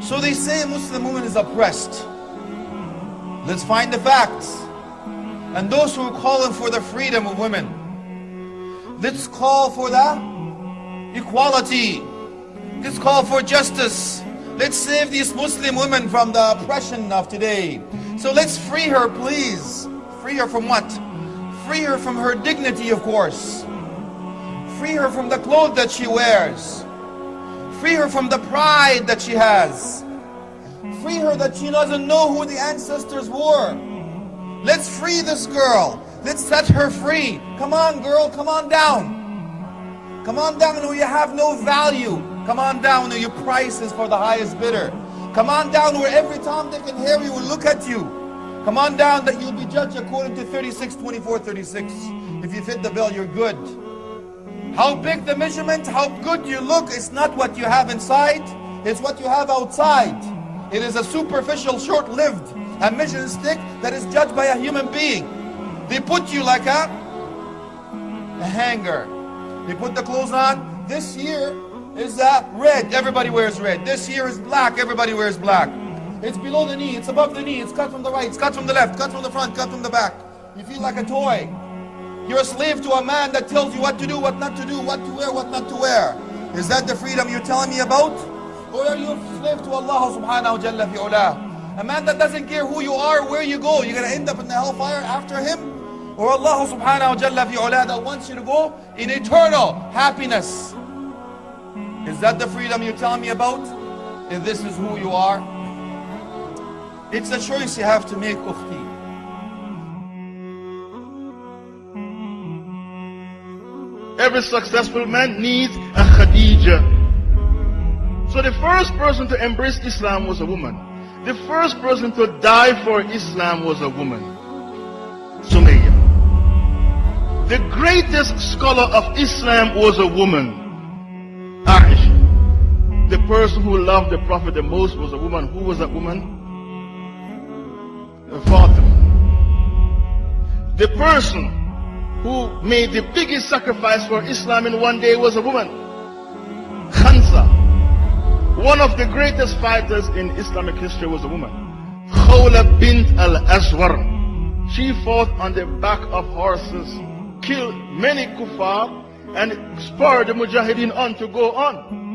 So they say a Muslim woman is oppressed. Let's find the facts. And those who are calling for the freedom of women, let's call for the equality. Let's call for justice. Let's save these Muslim women from the oppression of today. So let's free her, please. Free her from what? Free her from her dignity, of course. Free her from the clothes that she wears. Free her from the pride that she has. Free her that she doesn't know who the ancestors were. Let's free this girl. Let's set her free. Come on, girl, come on down. Come on down where you have no value. Come on down where your price is for the highest bidder. Come on down where every Tom, Dick, and Harry will look at you. Come on down that you'll be judged according to 36, 24, 36. If you fit the bill, you're good. How big the measurement, how good you look, is not what you have inside, it's what you have outside. It is a superficial, short-lived, a measuring stick that is judged by a human being. They put you like a hanger. They put the clothes on. This year is red, everybody wears red. This year is black, everybody wears black. It's below the knee, it's above the knee, it's cut from the right, it's cut from the left, cut from the front, cut from the back. You feel like a toy. You're a slave to a man that tells you what to do, what not to do, what to wear, what not to wear. Is that the freedom you're telling me about? Or are you a slave to Allah subhanahu wa jalla fi ulah? A man that doesn't care who you are, where you go, you're going to end up in the hellfire after him? Or Allah subhanahu wa jalla fi ulah that wants you to go in eternal happiness? Is that the freedom you're telling me about? If this is who you are? It's a choice you have to make, ukhti. Every successful man needs a Khadija. So the first person to embrace Islam was a woman. The first person to die for Islam was a woman, Sumayya. The greatest scholar of Islam was a woman, Aisha. The person who loved the Prophet the most was a woman. Who was that woman? Fatima. The person who made the biggest sacrifice for Islam in one day was a woman, Khansa. One of the greatest fighters in Islamic history was a woman, Khawla bint al-Aswar. She fought on the back of horses, killed many kuffar, and spurred the mujahideen on to go on.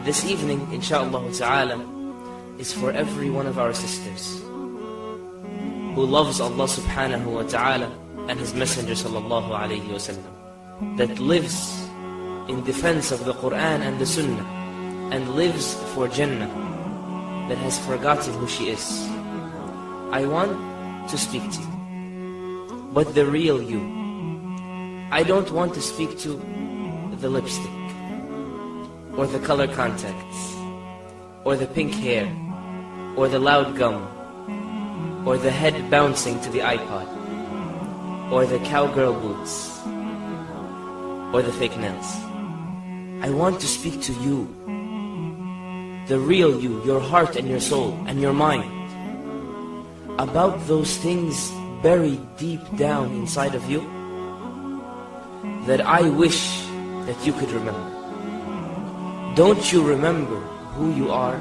This evening, insha'Allah ta'ala, is for every one of our sisters who loves Allah subhanahu wa ta'ala and His Messenger sallallahu alayhi wa sallam, that lives in defense of the Quran and the Sunnah, and lives for Jannah, that has forgotten who she is. I want to speak to you, but the real you. I don't want to speak to the lipstick, or the color contacts, or the pink hair, or the loud gum, or the head bouncing to the iPod, or the cowgirl boots, or the fake nails. I want to speak to you, the real you, your heart and your soul and your mind, about those things buried deep down inside of you that I wish that you could remember. Don't you remember who you are?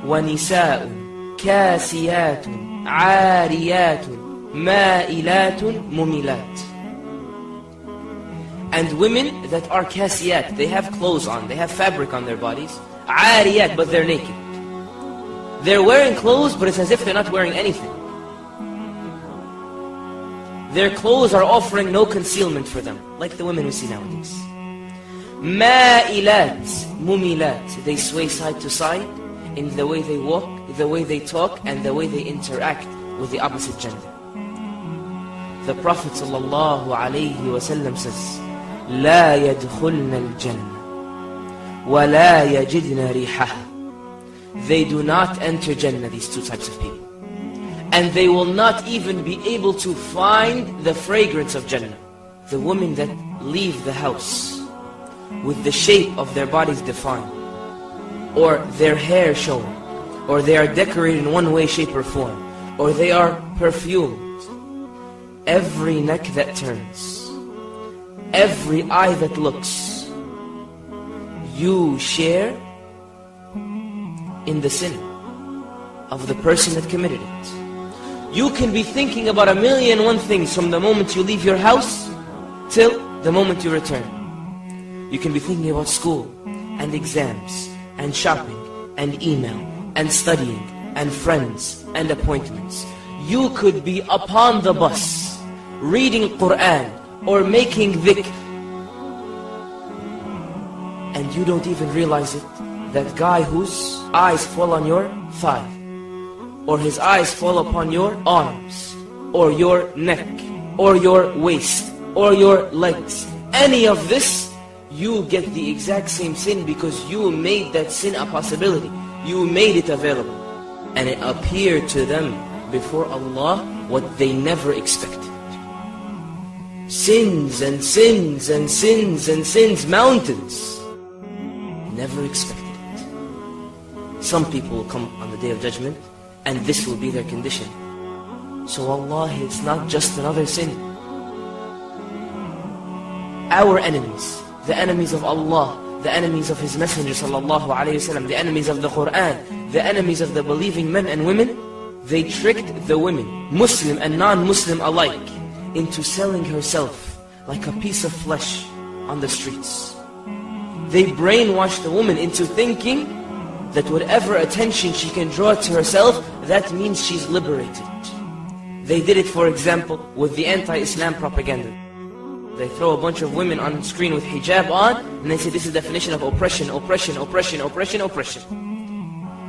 وَنِسَاءٌ كَاسِيَاتٌ عَارِيَاتٌ مَائِلَاتٌ مُمِلَاتٌ. And women that are kasiyat, they have clothes on, they have fabric on their bodies. عَارِيَات, but they're naked. They're wearing clothes, but it's as if they're not wearing anything. Their clothes are offering no concealment for them, like the women we see nowadays. Ma'ilat, mumilat, they sway side to side in the way they walk, the way they talk, and the way they interact with the opposite gender. The Prophet ﷺ says, لا يدخلن الجنة ولا يجدن ريحها. They do not enter Jannah, these two types of people. And they will not even be able to find the fragrance of Jannah. The women that leave the house with the shape of their bodies defined, or their hair shown, or they are decorated in one way, shape or form, or they are perfumed. Every neck that turns, every eye that looks, you share in the sin of the person that committed it. You can be thinking about 1,000,001 things from the moment you leave your house till the moment you return. You can be thinking about school and exams and shopping and email and studying and friends and appointments. You could be upon the bus reading Quran or making dhikr, and you don't even realize it. That guy whose eyes fall on your thigh, or his eyes fall upon your arms, or your neck, or your waist, or your legs, any of this, you get the exact same sin because you made that sin a possibility. You made it available. And it appeared to them before Allah what they never expected. Sins and sins and sins and sins, mountains. Never expected it. Some people will come on the Day of Judgment and this will be their condition. So wallahi, it's not just another sin. Our enemies, the enemies of Allah, the enemies of His Messenger sallallahu alayhi wasallam, the enemies of the Quran, the enemies of the believing men and women, they tricked the women, Muslim and non-Muslim alike, into selling herself like a piece of flesh on the streets. They brainwashed the woman into thinking that whatever attention she can draw to herself, that means she's liberated. They did it, for example, with the anti-Islam propaganda. They throw a bunch of women on screen with hijab on, and they say this is the definition of oppression, oppression, oppression, oppression, oppression.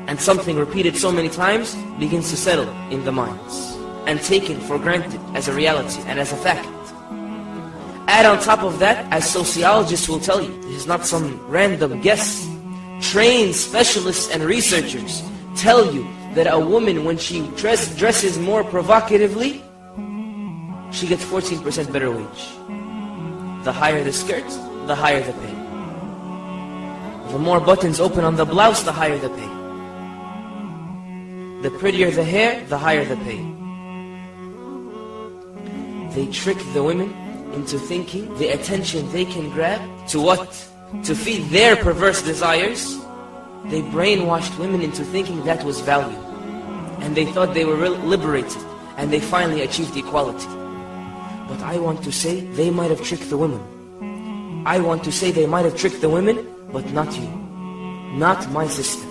And something repeated so many times begins to settle in the minds and taken for granted as a reality and as a fact. Add on top of that, as sociologists will tell you, this is not some random guess. Trained specialists and researchers tell you that a woman, when she dresses more provocatively, she gets 14% better wage. The higher the skirt, the higher the pay. The more buttons open on the blouse, the higher the pay. The prettier the hair, the higher the pay. They trick the women into thinking the attention they can grab to what? To feed their perverse desires. They brainwashed women into thinking that was value. And they thought they were liberated. And they finally achieved equality. But I want to say they might have tricked the women. I want to say they might have tricked the women, but not you. Not my sister.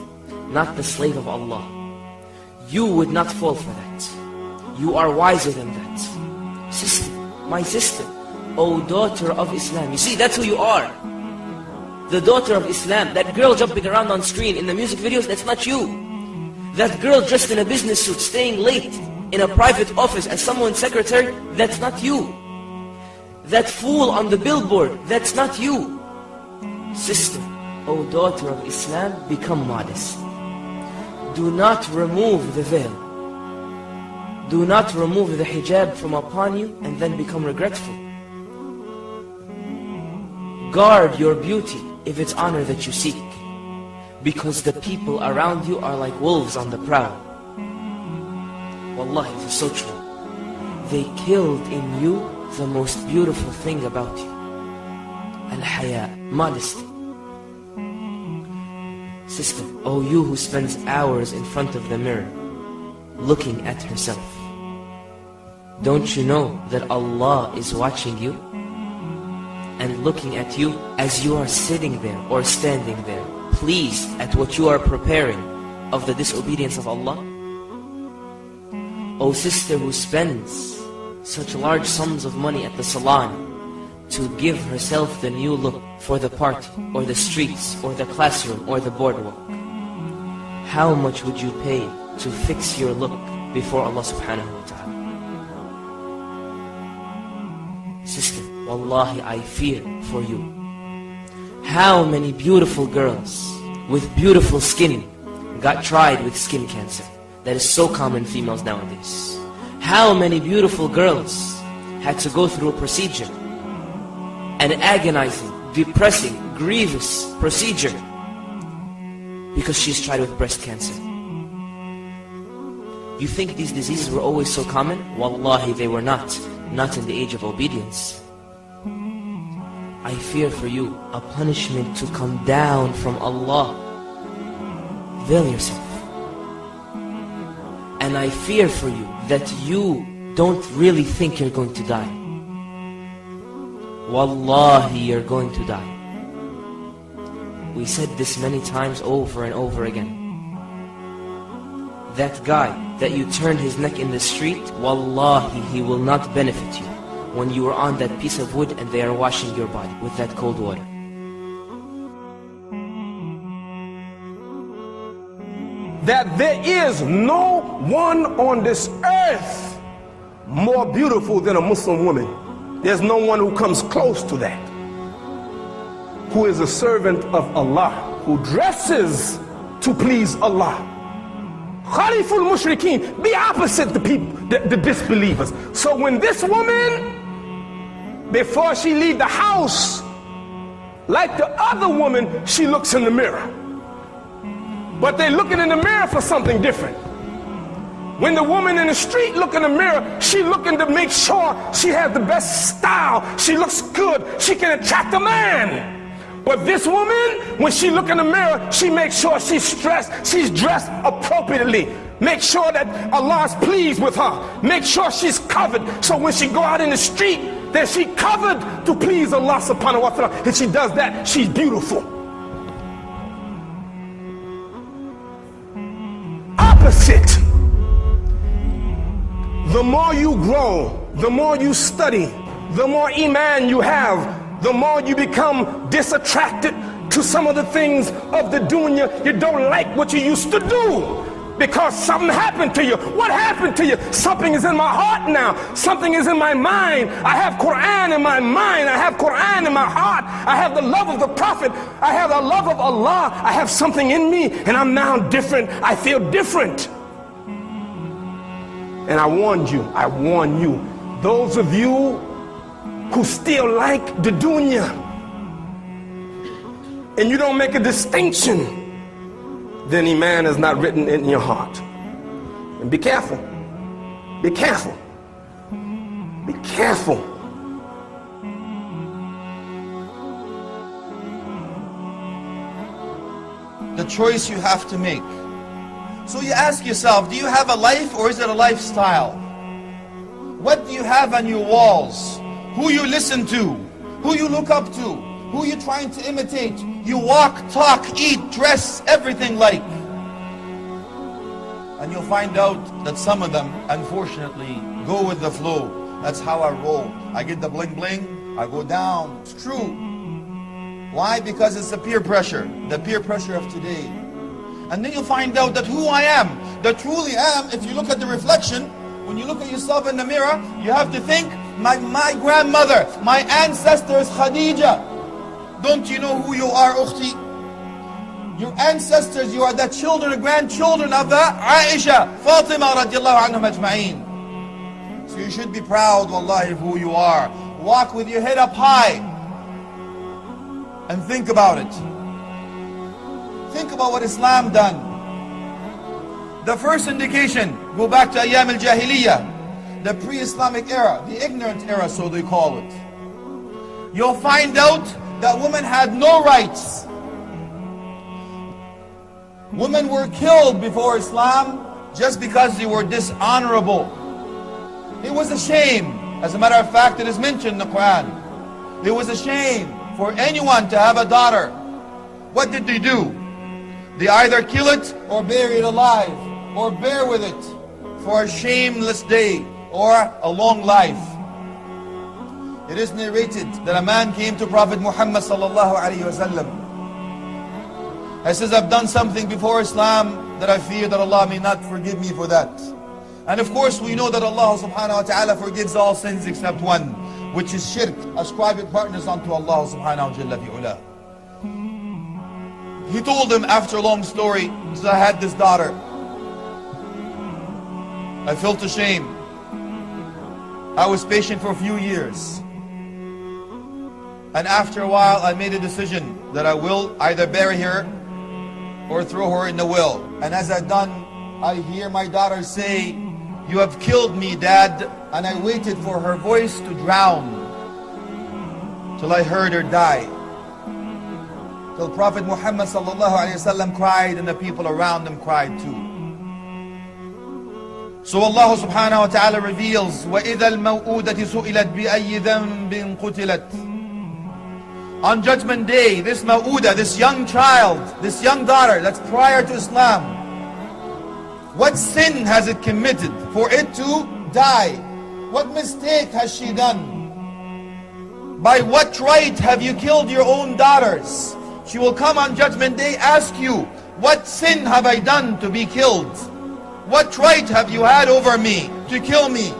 Not the slave of Allah. You would not fall for that. You are wiser than that. Sister, my sister, O daughter of Islam. You see, that's who you are. The daughter of Islam. That girl jumping around on screen in the music videos, that's not you. That girl dressed in a business suit, staying late in a private office as someone's secretary, that's not you. That fool on the billboard, that's not you. Sister, O daughter of Islam, become modest. Do not remove the veil. Do not remove the hijab from upon you and then become regretful. Guard your beauty if it's honor that you seek, because the people around you are like wolves on the prowl. Wallahi, this is so true. They killed in you the most beautiful thing about you. Al-haya, modesty. Sister, oh you who spends hours in front of the mirror, looking at herself. Don't you know that Allah is watching you? And looking at you as you are sitting there or standing there, pleased at what you are preparing of the disobedience of Allah? O sister who spends such large sums of money at the salon to give herself the new look for the party, or the streets, or the classroom, or the boardwalk, how much would you pay to fix your look before Allah subhanahu wa ta'ala? Sister, Wallahi, I fear for you. How many beautiful girls with beautiful skin got tried with skin cancer? That is so common in females nowadays. How many beautiful girls had to go through a procedure, an agonizing, depressing, grievous procedure, because she's tried with breast cancer. You think these diseases were always so common? Wallahi, they were not. Not in the age of obedience. I fear for you a punishment to come down from Allah. Veil yourself. And I fear for you that you don't really think you're going to die. Wallahi, you're going to die. We said this many times over and over again. That guy that you turned his neck in the street, wallahi, he will not benefit you when you are on that piece of wood and they are washing your body with that cold water. That there is no one on this earth more beautiful than a Muslim woman. There's no one who comes close to that. Who is a servant of Allah, who dresses to please Allah. Khaliful Mushrikeen, be opposite the people, the disbelievers. So when this woman, before she leave the house, like the other woman, she looks in the mirror. But they're looking in the mirror for something different. When the woman in the street look in the mirror, she looking to make sure she has the best style, she looks good, she can attract a man. But this woman, when she look in the mirror, she makes sure she's dressed appropriately. Make sure that Allah is pleased with her. Make sure she's covered. So when she go out in the street, that she covered to please Allah subhanahu wa ta'ala. If she does that, she's beautiful. Opposite. The more you grow, the more you study, the more iman you have, the more you become disattracted to some of the things of the dunya. You don't like what you used to do because something happened to you. What happened to you? Something is in my heart now. Something is in my mind. I have Quran in my mind. I have Quran in my heart. I have the love of the Prophet. I have the love of Allah. I have something in me and I'm now different. I feel different. And I warn you, those of you who still like the dunya and you don't make a distinction, then iman is not written in your heart. And be careful. Be careful. Be careful. The choice you have to make. So you ask yourself, do you have a life or is it a lifestyle? What do you have on your walls? Who you listen to? Who you look up to? Who you trying to imitate? You walk, talk, eat, dress, everything like. And you'll find out that some of them, unfortunately, go with the flow. That's how I roll. I get the bling bling, I go down. It's true. Why? Because it's the peer pressure of today. And then you'll find out that who I am, that truly am, if you look at the reflection, when you look at yourself in the mirror, you have to think, my grandmother, my ancestors, Khadija. Don't you know who you are, Ukhti? Your ancestors, you are the children and grandchildren of the Aisha, Fatima radiallahu anhum ajma'een. So you should be proud, wallahi, of who you are. Walk with your head up high and think about it. Think about what Islam done. The first indication, go back to Ayyam al-Jahiliyyah, the pre-Islamic era, the ignorant era, so they call it. You'll find out that women had no rights. Women were killed before Islam just because they were dishonorable. It was a shame. As a matter of fact, it is mentioned in the Quran. It was a shame for anyone to have a daughter. What did they do? They either kill it or bury it alive, or bear with it for a shameless day or a long life. It is narrated that a man came to Prophet Muhammad sallallahu alaihi wasallam. He says, I've done something before Islam that I fear that Allah may not forgive me for that. And of course we know that Allah subhanahu wa ta'ala forgives all sins except one. which is shirk, ascribing partners unto Allah subhanahu wa ta'ala. He told him after a long story, he said, I had this daughter. I felt ashamed. I was patient for a few years. And after a while, I made a decision that I will either bury her or throw her in the well. And as I've done, I hear my daughter say, you have killed me, Dad. And I waited for her voice to drown till I heard her die. Till Prophet Muhammad sallallahu alaihi wasallam cried and the people around him cried too. So Allah subhanahu wa ta'ala reveals, وَإِذَا الْمَوْءُودَةِ سُئِلَتْ بِأَيِّ ذَنْبٍ قُتِلَتْ. On Judgment Day, this ma'uda, this young child, this young daughter that's prior to Islam, what sin has it committed for it to die? What mistake has she done? By what right have you killed your own daughters? She will come on Judgment Day, ask you, what sin have I done to be killed? What right have you had over me to kill me?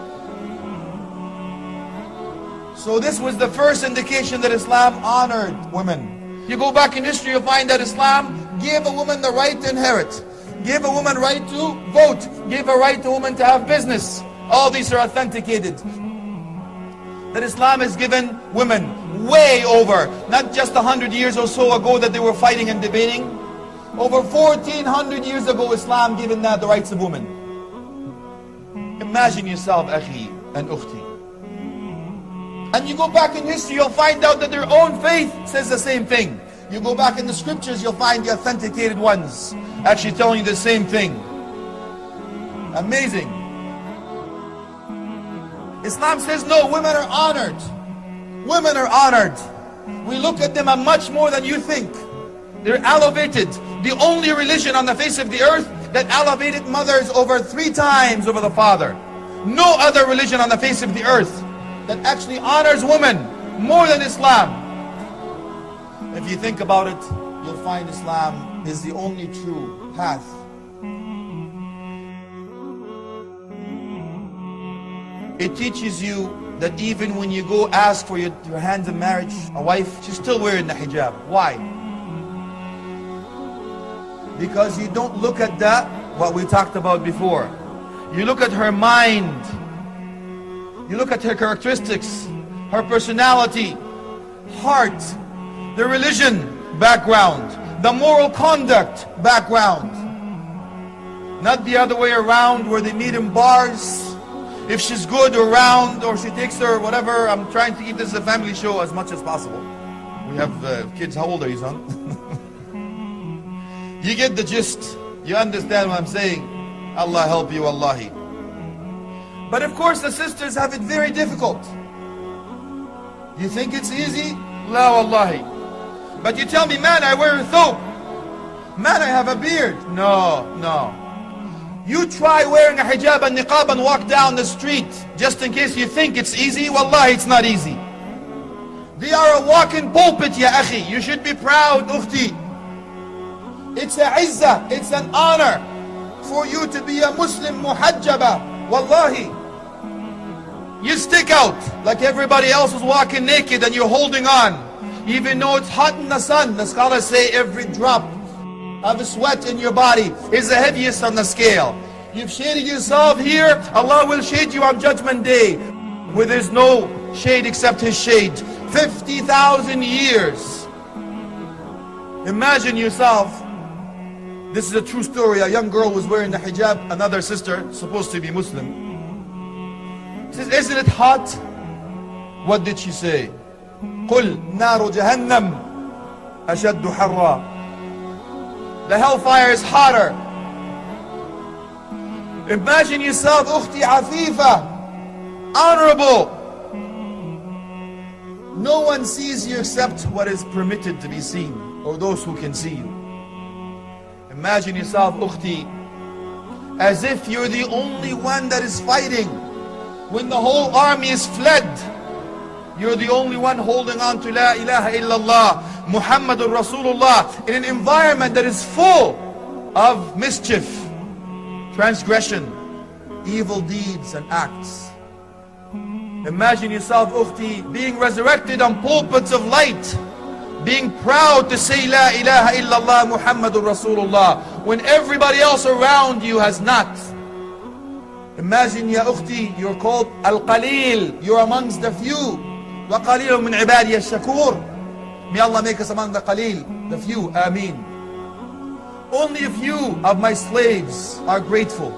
So this was the first indication that Islam honored women. You go back in history, you'll find that Islam gave a woman the right to inherit, gave a woman right to vote, gave a right to women to have business. All these are authenticated. That Islam has given women way over, not just 100 years or so ago that they were fighting and debating. Over 1400 years ago, Islam given that the rights of women. Imagine yourself, akhi and ukhti. And you go back in history, you'll find out that their own faith says the same thing. You go back in the scriptures, you'll find the authenticated ones actually telling you the same thing. Amazing. Islam says no, women are honored. Women are honored. We look at them as much more than you think. They're elevated. The only religion on the face of the earth that elevated mothers over 3 times over the father. No other religion on the face of the earth that actually honors women more than Islam. If you think about it, you'll find Islam is the only true path. It teaches you that even when you go ask for your hand in marriage, a wife, she's still wearing the hijab. Why? Because you don't look at that, what we talked about before. You look at her mind. You look at her characteristics, her personality, heart, the religion background, the moral conduct background. Not the other way around where they meet in bars. If she's good or round or she takes her whatever. I'm trying to keep this a family show as much as possible. We have kids. How old are you, son? You get the gist. You understand what I'm saying. Allah help you, wallahi. But of course the sisters have it very difficult. You think it's easy? La wallahi. But you tell me, man, I wear a thobe. Man, I have a beard. No, no. You try wearing a hijab and niqab and walk down the street just in case you think it's easy. Wallahi, it's not easy. They are a walking pulpit, ya akhi. You should be proud, ukhti. It's a izzah, it's an honor for you to be a Muslim muhajjaba. Wallahi. You stick out like everybody else is walking naked and you're holding on. Even though it's hot in the sun, the scholars say every drop of sweat in your body is the heaviest on the scale. You've shaded yourself here, Allah will shade you on Judgment Day where there's no shade except His shade. 50,000 years. Imagine yourself. This is a true story. A young girl was wearing the hijab, another sister, supposed to be Muslim. She says, isn't it hot? What did she say? قُلْ نَارُ جَهَنَّمْ أَشَدُّ حَرًّا. The hellfire is hotter. Imagine yourself, ukhti afifa, honorable. No one sees you except what is permitted to be seen, or those who can see you. Imagine yourself, ukhti, as if you're the only one that is fighting. When the whole army is fled, you're the only one holding on to La ilaha illallah, Muhammadur Rasulullah, in an environment that is full of mischief, transgression, evil deeds and acts. Imagine yourself, ukhti, being resurrected on pulpits of light, being proud to say La ilaha illallah Muhammadur Rasulullah when everybody else around you has not. Imagine, ya ukhti, you're called Al-Qalil, you're amongst the few. وَقَلِيلٌ مِّنْ عِبَادِيَ الشَّكُورِ. May Allah make us among the Qalil, the few, Ameen. Only a few of my slaves are grateful.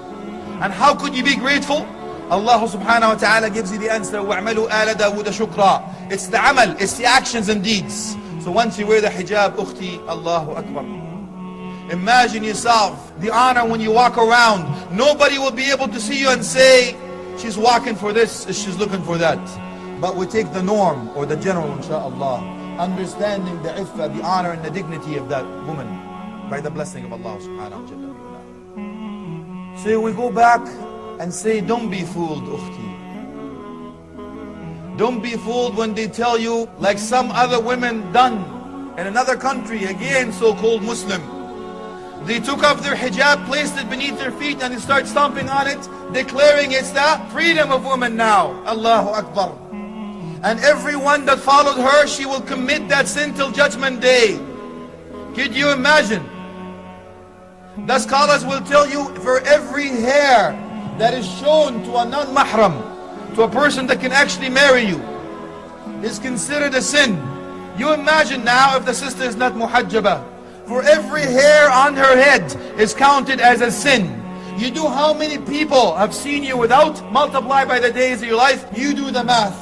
And how could you be grateful? Allah subhanahu wa ta'ala gives you the answer, وَعْمَلُوا آلَ دَاوُودَ شُكْرًا. It's the amal, it's the actions and deeds. So once you wear the hijab, ukhti, Allahu Akbar. Imagine yourself, the honor when you walk around. Nobody will be able to see you and say, she's walking for this, she's looking for that. But we take the norm or the general, inshaAllah, understanding the iffah, the honor and the dignity of that woman by the blessing of Allah subhanahu wa ta'ala. So we go back and say, don't be fooled, ukhti. Don't be fooled when they tell you, like some other women done in another country, again so-called Muslim. They took off their hijab, placed it beneath their feet, and they start stomping on it, declaring it's the freedom of women now. Allahu Akbar. And everyone that followed her, she will commit that sin till Judgment Day. Could you imagine? The scholars will tell you, for every hair that is shown to a non-mahram, to a person that can actually marry you, is considered a sin. You imagine now if the sister is not muhajjabah. For every hair on her head is counted as a sin. You do how many people have seen you without? Multiply by the days of your life. You do the math.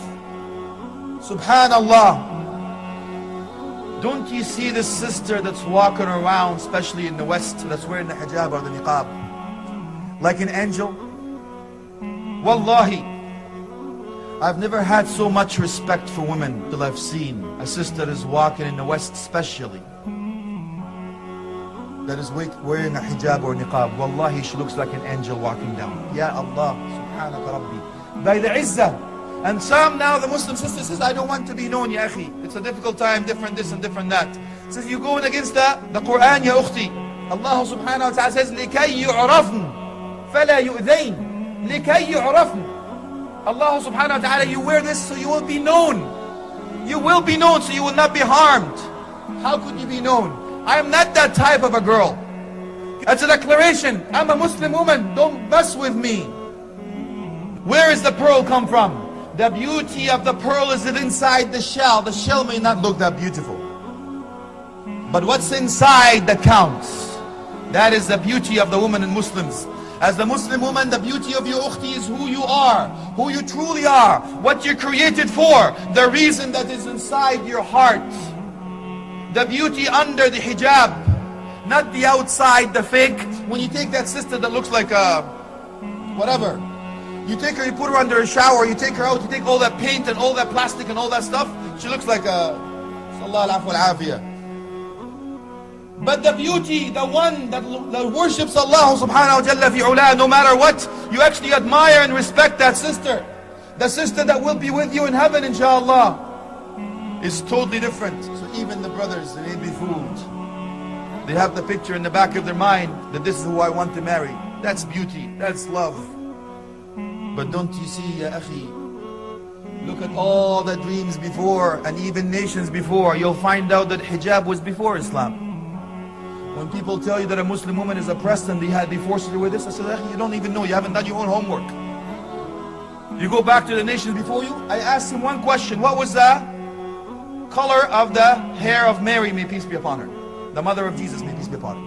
Subhanallah. Don't you see this sister that's walking around, especially in the West, that's wearing the hijab or the niqab, like an angel? Wallahi, I've never had so much respect for women till I've seen a sister is walking in the West, especially, that is wearing a hijab or niqab. Wallahi, she looks like an angel walking down. Ya Allah, subhanaka rabbi. By the izzah. And some now, the Muslim sister says, I don't want to be known, ya akhi. It's a difficult time, different this and different that. Says, you're going against the Quran, ya ukhti. Allah subhanahu wa ta'ala says, لِكَيْ يُعْرَفْنَ فَلَا يُؤْذَيْنَ لِكَيْ يُعْرَفْنَ. Allah subhanahu wa ta'ala, you wear this so you will be known. You will be known so you will not be harmed. How could you be known? I am not that type of a girl. That's a declaration. I'm a Muslim woman. Don't mess with me. Where is the pearl come from? The beauty of the pearl is inside the shell. The shell may not look that beautiful, but what's inside that counts. That is the beauty of the woman and Muslims. As the Muslim woman, the beauty of your ukhti is who you are, who you truly are, what you're created for, the reason that is inside your heart. The beauty under the hijab, not the outside, the fake. When you take that sister that looks like a whatever, you take her, you put her under a shower, you take her out, you take all that paint and all that plastic and all that stuff, she looks like a sallallahu alaihi wasallam. But the beauty, the one that worships Allah subhanahu wa ta'ala fi ula, no matter what, you actually admire and respect that sister. The sister that will be with you in heaven, inshallah, is totally different. So even the brothers, they may be fooled. They have the picture in the back of their mind that this is who I want to marry. That's beauty, that's love. But don't you see, ya akhi, look at all the dreams before and even nations before. You'll find out that hijab was before Islam. When people tell you that a Muslim woman is oppressed and they force her to wear this, I say, you don't even know, you haven't done your own homework. You go back to the nations before you. I asked him one question. What was the color of the hair of Mary, may peace be upon her? The mother of Jesus, may peace be upon her.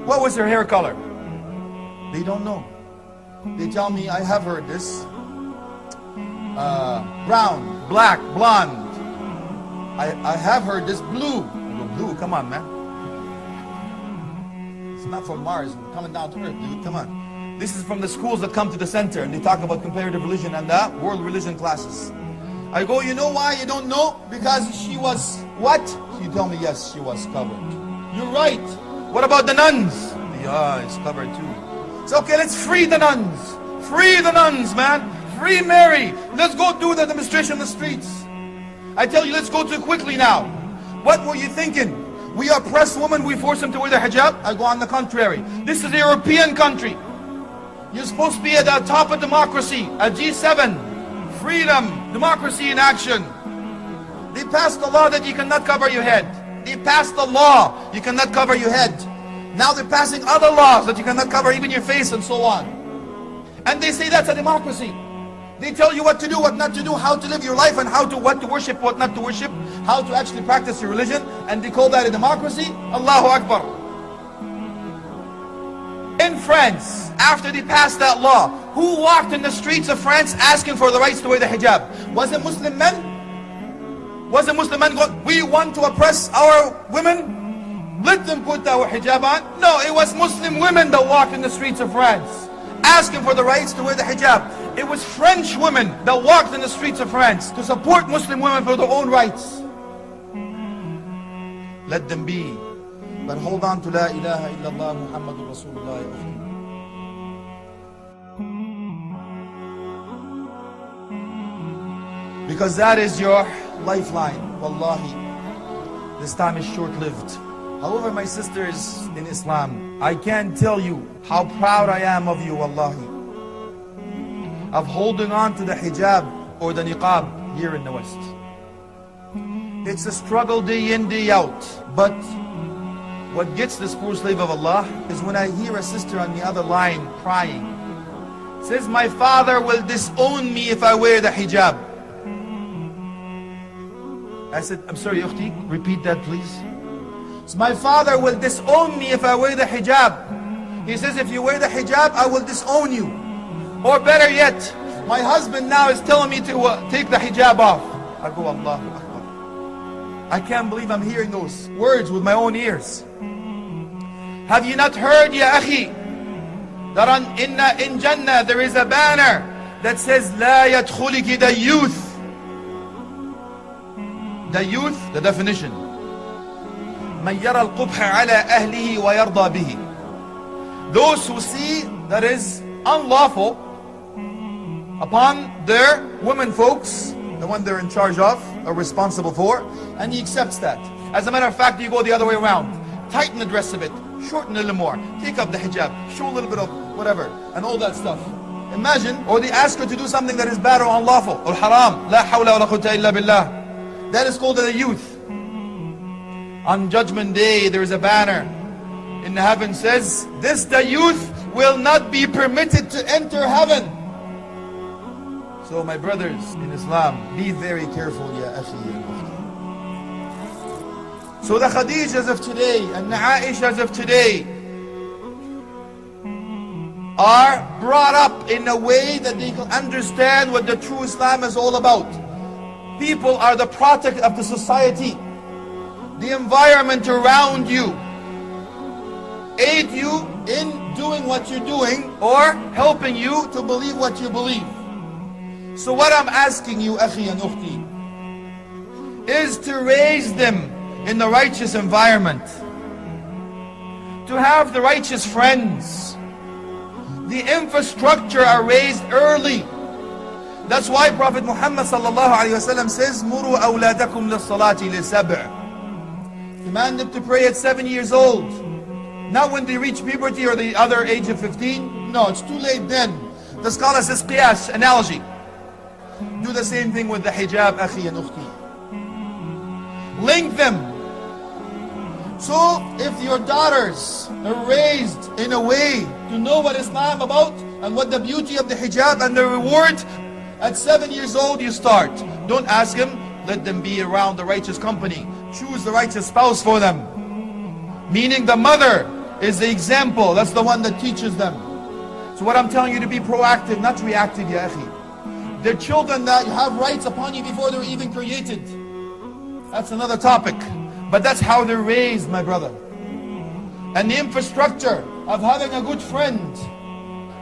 What was her hair color? They don't know. They tell me, I have heard this. Brown, black, blonde. I have heard this blue. I go, blue, come on, man. It's not from Mars, we're coming down to earth, dude, come on. This is from the schools that come to the center and they talk about comparative religion and the world religion classes. I go, you know why you don't know? Because she was what? You tell me, yes, she was covered. You're right. What about the nuns? Yeah, it's covered too. It's okay, let's free the nuns. Free the nuns, man. Free Mary. Let's go do the demonstration in the streets. I tell you, let's go to it quickly now. What were you thinking? We oppress women, we force them to wear their hijab? I go on the contrary. This is a European country. You're supposed to be at the top of democracy, a G7. freedom, democracy in action. They passed the law that you cannot cover your head. They passed the law, you cannot cover your head. Now they're passing other laws that you cannot cover even your face and so on. And they say that's a democracy. They tell you what to do, what not to do, how to live your life, and what to worship, what not to worship, how to actually practice your religion, and they call that a democracy. Allahu Akbar. In France, after they passed that law, who walked in the streets of France asking for the rights to wear the hijab? Was it Muslim men? Was it Muslim men going, we want to oppress our women? Let them put our hijab on? No, it was Muslim women that walked in the streets of France asking for the rights to wear the hijab. It was French women that walked in the streets of France to support Muslim women for their own rights. Let them be. But hold on to La ilaha illallah Muhammadur Rasulullah. Because that is your lifeline. Wallahi, this time is short-lived. However, my sisters in Islam, I can't tell you how proud I am of you, wallahi, of holding on to the hijab or the niqab here in the West. It's a struggle day in, day out. But what gets this poor slave of Allah is when I hear a sister on the other line crying. Says, my father will disown me if I wear the hijab. I said, I'm sorry, Ukhti, repeat that please. So my father will disown me if I wear the hijab. He says, if you wear the hijab, I will disown you. Or better yet, my husband now is telling me to take the hijab off. I go, Allahu Akbar. I can't believe I'm hearing those words with my own ears. Have you not heard, ya akhi, that in Jannah there is a banner that says, La yadkhuliki the youth. The youth, the definition. مَنْ يَرَى الْقُبْحَ عَلَىٰ أَهْلِهِ وَيَرْضَى بِهِ. Those who see that is unlawful upon their women folks, the one they're in charge of, or responsible for, and he accepts that. As a matter of fact, you go the other way around. Tighten the dress a bit, shorten a little more, take up the hijab, show a little bit of whatever, and all that stuff. Imagine, or they ask her to do something that is bad or unlawful, or haram. La hawla wa la quwwata illa billah. That is called the youth. On Judgment Day, there is a banner in heaven says, this the youth will not be permitted to enter heaven. So my brothers in Islam, be very careful, ya akhi, ya ukhti. So the Khadijas of today and the Aishas of today are brought up in a way that they can understand what the true Islam is all about. People are the product of the society, the environment around you, aid you in doing what you're doing or helping you to believe what you believe. So what I'm asking you, akhi and ukhti, is to raise them in the righteous environment, to have the righteous friends. The infrastructure are raised early. That's why Prophet Muhammad sallallahu alaihi wasallam says, "Muru awladakum lis-salati li-sab'." Command them to pray at 7 years old. Not when they reach puberty or the other age of 15. No, it's too late then. The scholar says qiyas, analogy. Do the same thing with the hijab, akhi and ukhti. Link them. So if your daughters are raised in a way to know what Islam about and what the beauty of the hijab and the reward, at 7 years old you start. Don't ask him, let them be around the righteous company. Choose the righteous spouse for them. Meaning the mother is the example. That's the one that teaches them. So what I'm telling you, to be proactive, not reactive, ya akhi. They're children that have rights upon you before they're even created. That's another topic. But that's how they're raised, my brother. And the infrastructure of having a good friend.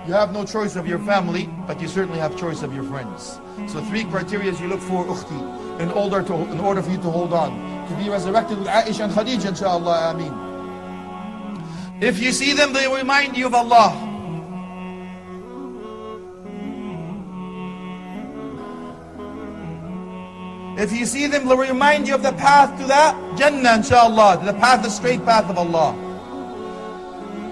You have no choice of your family, but you certainly have choice of your friends. So 3 criteria you look for, ukhti, in order for you to hold on. To be resurrected with Aisha and Khadija, inshallah, ameen. If you see them, they remind you of Allah. If you see them, they'll remind you of the path to that Jannah, inshallah, to the path, the straight path of Allah.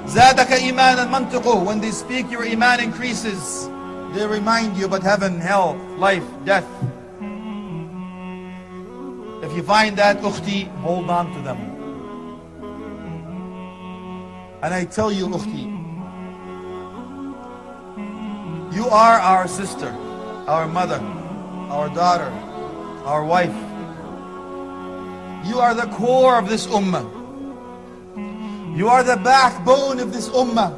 زَادَكَ إِيمَانًا مَنْتِقُهُ. When they speak, your iman increases. They remind you about heaven, hell, life, death. If you find that, ukhti, hold on to them. And I tell you, ukhti, you are our sister, our mother, our daughter, our wife. You are the core of this ummah. You are the backbone of this ummah.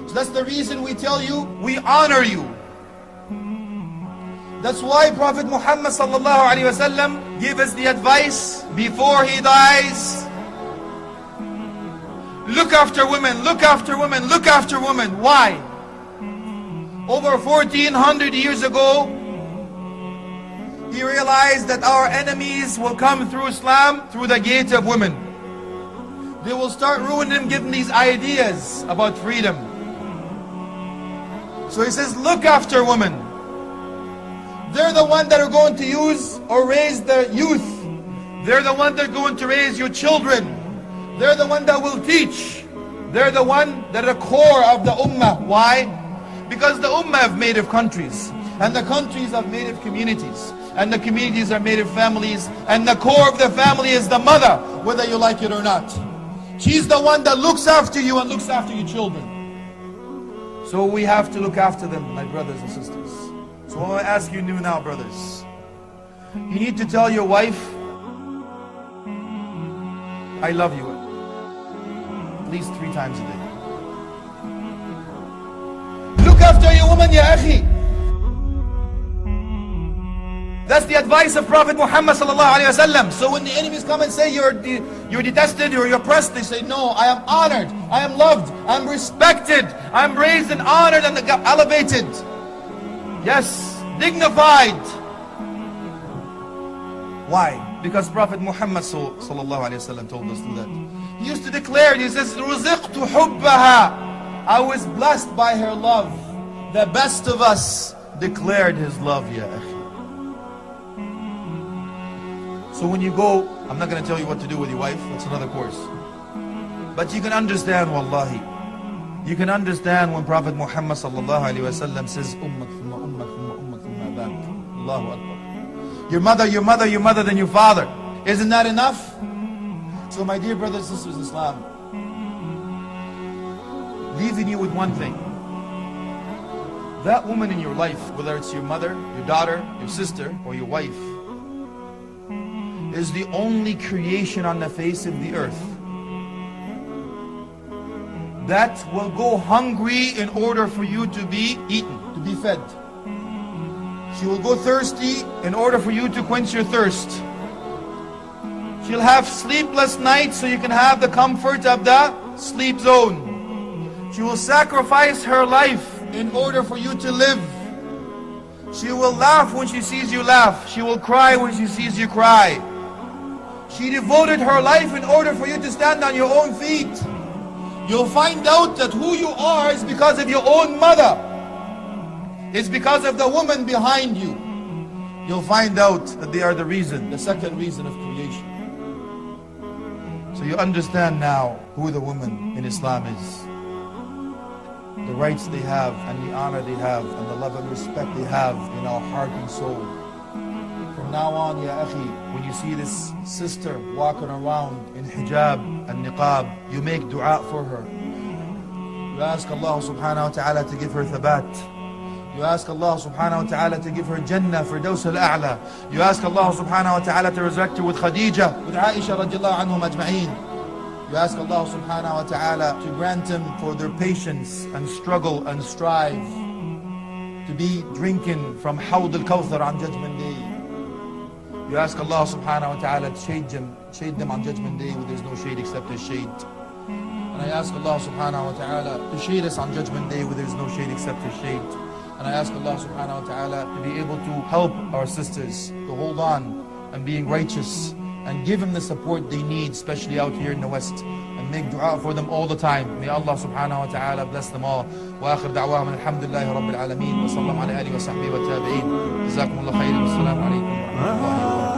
So that's the reason we tell you, we honor you. That's why Prophet Muhammad sallallahu alaihi wasallam gave us the advice before he dies. Look after women, look after women, look after women. Why? Over 1400 years ago, he realized that our enemies will come through Islam through the gate of women. They will start ruining them, giving these ideas about freedom. So he says, look after women. They're the one that are going to use or raise the youth. They're the one that are going to raise your children. They're the one that will teach. They're the one that are the core of the ummah. Why? Because the ummah have made of countries. And the countries have made of communities. And the communities are made of families. And the core of the family is the mother, whether you like it or not. She's the one that looks after you and looks after your children. So we have to look after them, my brothers and sisters. So I want to ask you now, brothers. You need to tell your wife, I love you, at least 3 times a day. Look after your woman, ya akhi. That's the advice of Prophet Muhammad sallallahu alaihi wasallam. So when the enemies come and say you're detested or you're oppressed, they say, no, I am honored, I am loved, I am respected, I am raised and honored and elevated. Yes, dignified. Why? Because Prophet Muhammad sallallahu alaihi wasallam told us to do that. He used to declare, he says, رُزِقْتُ حُبَّهَا. I was blessed by her love. The best of us declared his love, ya akhi. So when you go, I'm not going to tell you what to do with your wife, that's another course. But you can understand, wallahi. You can understand when Prophet Muhammad sallallahu alaihi wasallam says, ummak thumma ummak thumma ummak thumma abak. Allahu Akbar. Your mother, your mother, your mother, then your father. Isn't that enough? So my dear brothers and sisters in Islam, leaving you with one thing. That woman in your life, whether it's your mother, your daughter, your sister, or your wife, is the only creation on the face of the earth that will go hungry in order for you to be eaten, to be fed. She will go thirsty in order for you to quench your thirst. She'll have sleepless nights so you can have the comfort of the sleep zone. She will sacrifice her life in order for you to live. She will laugh when she sees you laugh. She will cry when she sees you cry. She devoted her life in order for you to stand on your own feet. You'll find out that who you are is because of your own mother. It's because of the woman behind you. You'll find out that they are the reason, the second reason of creation. So you understand now who the woman in Islam is. The rights they have and the honor they have and the love and respect they have in our heart and soul. From now on, ya akhi, when you see this sister walking around in hijab and niqab, you make dua for her. You ask Allah subhanahu wa ta'ala to give her thabat. You ask Allah subhanahu wa ta'ala to give her Jannah, Firdaus al-A'la. You ask Allah subhanahu wa ta'ala to resurrect her with Khadija, with Aisha radiallahu anhum ajma'een. You ask Allah subhanahu wa ta'ala to grant them for their patience and struggle and strive to be drinking from Hawd al-Kawthar on Judgment Day. You ask Allah subhanahu wa ta'ala to shade them on Judgment Day where there's no shade except His shade. And I ask Allah subhanahu wa ta'ala to shade us on Judgment Day where there's no shade except His shade. And I ask Allah subhanahu wa ta'ala to be able to help our sisters to hold on and being righteous and give them the support they need, especially out here in the West. And make dua for them all the time. May Allah subhanahu wa ta'ala bless them all. وآخر دعواهم الحمد لله رب العالمين وصلى الله على آله وصحبه والتابعين. جزاكم الله خيرا والسلام عليكم ورحمة الله وبركاته.